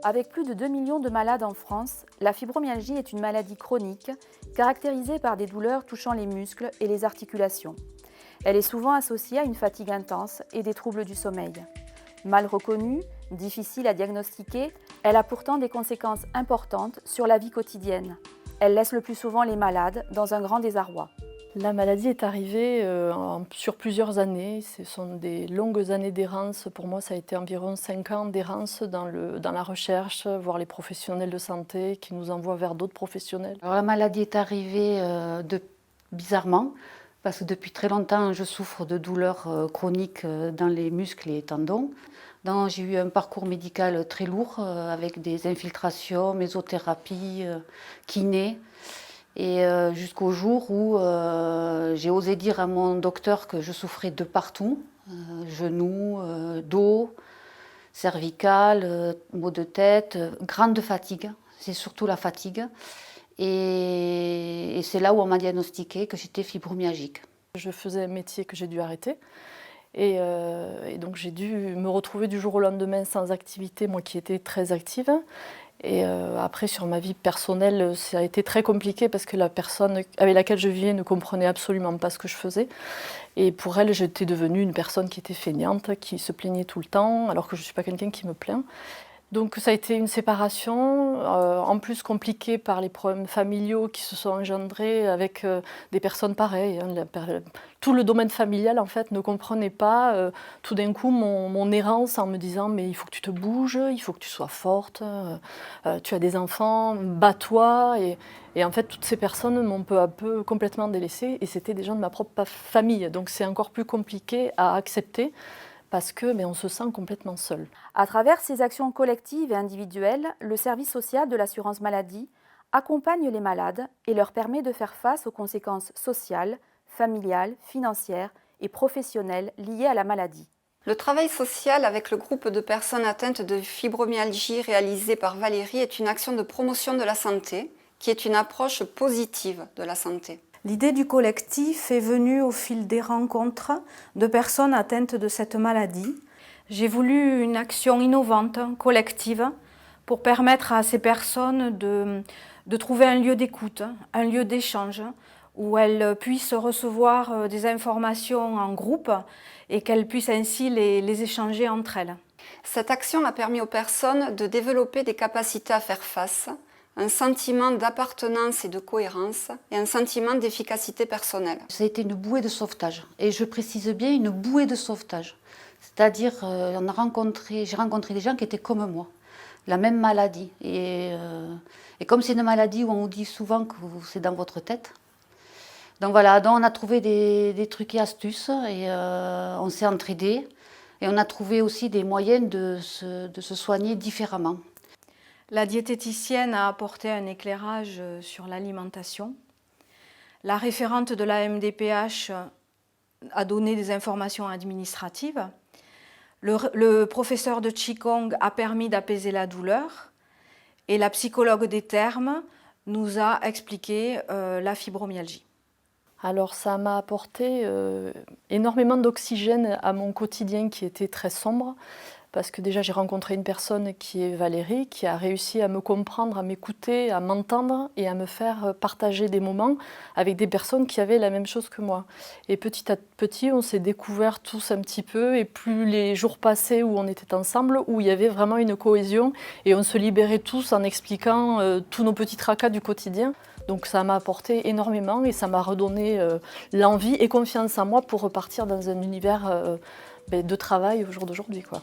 Avec plus de 2 millions de malades en France, la fibromyalgie est une maladie chronique caractérisée par des douleurs touchant les muscles et les articulations. Elle est souvent associée à une fatigue intense et des troubles du sommeil. Mal reconnue, difficile à diagnostiquer, elle a pourtant des conséquences importantes sur la vie quotidienne. Elle laisse le plus souvent les malades dans un grand désarroi. La maladie est arrivée sur plusieurs années. Ce sont des longues années d'errance. Pour moi, ça a été environ 5 ans d'errance dans la recherche, voir les professionnels de santé qui nous envoient vers d'autres professionnels. Alors, la maladie est arrivée bizarrement, parce que depuis très longtemps, je souffre de douleurs chroniques dans les muscles et les tendons. Donc, j'ai eu un parcours médical très lourd avec des infiltrations, mésothérapie, kiné. Et jusqu'au jour où j'ai osé dire à mon docteur que je souffrais de partout, genoux, dos, cervical, maux de tête, grande fatigue, c'est surtout la fatigue. Et c'est là où on m'a diagnostiqué que j'étais fibromyalgique. Je faisais un métier que j'ai dû arrêter. Et donc j'ai dû me retrouver du jour au lendemain sans activité, moi qui étais très active. Et après, sur ma vie personnelle, ça a été très compliqué parce que la personne avec laquelle je vivais ne comprenait absolument pas ce que je faisais. Et pour elle, j'étais devenue une personne qui était feignante, qui se plaignait tout le temps, alors que je ne suis pas quelqu'un qui me plaint. Donc ça a été une séparation, en plus compliquée par les problèmes familiaux qui se sont engendrés avec des personnes pareilles. Tout le domaine familial en fait ne comprenait pas tout d'un coup mon errance en me disant mais il faut que tu te bouges, il faut que tu sois forte, tu as des enfants, bats-toi. Et en fait toutes ces personnes m'ont peu à peu complètement délaissée et c'était des gens de ma propre famille. Donc c'est encore plus compliqué à accepter. Parce que on se sent complètement seul. À travers ces actions collectives et individuelles, le service social de l'assurance maladie accompagne les malades et leur permet de faire face aux conséquences sociales, familiales, financières et professionnelles liées à la maladie. Le travail social avec le groupe de personnes atteintes de fibromyalgie réalisé par Valérie est une action de promotion de la santé, qui est une approche positive de la santé. L'idée du collectif est venue au fil des rencontres de personnes atteintes de cette maladie. J'ai voulu une action innovante, collective, pour permettre à ces personnes de trouver un lieu d'écoute, un lieu d'échange, où elles puissent recevoir des informations en groupe et qu'elles puissent ainsi les échanger entre elles. Cette action a permis aux personnes de développer des capacités à faire face, un sentiment d'appartenance et de cohérence et un sentiment d'efficacité personnelle. Ça a été une bouée de sauvetage, et je précise bien une bouée de sauvetage. C'est-à-dire, j'ai rencontré des gens qui étaient comme moi, la même maladie. Et comme c'est une maladie où on vous dit souvent que c'est dans votre tête, donc voilà, donc on a trouvé des trucs et astuces, et on s'est entraidés, et on a trouvé aussi des moyens de se soigner différemment. La diététicienne a apporté un éclairage sur l'alimentation. La référente de la MDPH a donné des informations administratives. Le professeur de Qigong a permis d'apaiser la douleur. Et la psychologue des termes nous a expliqué la fibromyalgie. Alors ça m'a apporté énormément d'oxygène à mon quotidien qui était très sombre. Parce que déjà j'ai rencontré une personne qui est Valérie, qui a réussi à me comprendre, à m'écouter, à m'entendre et à me faire partager des moments avec des personnes qui avaient la même chose que moi. Et petit à petit, on s'est découvert tous un petit peu, et plus les jours passaient où on était ensemble, où il y avait vraiment une cohésion, et on se libérait tous en expliquant tous nos petits tracas du quotidien. Donc ça m'a apporté énormément et ça m'a redonné l'envie et confiance en moi pour repartir dans un univers de travail au jour d'aujourd'hui, quoi.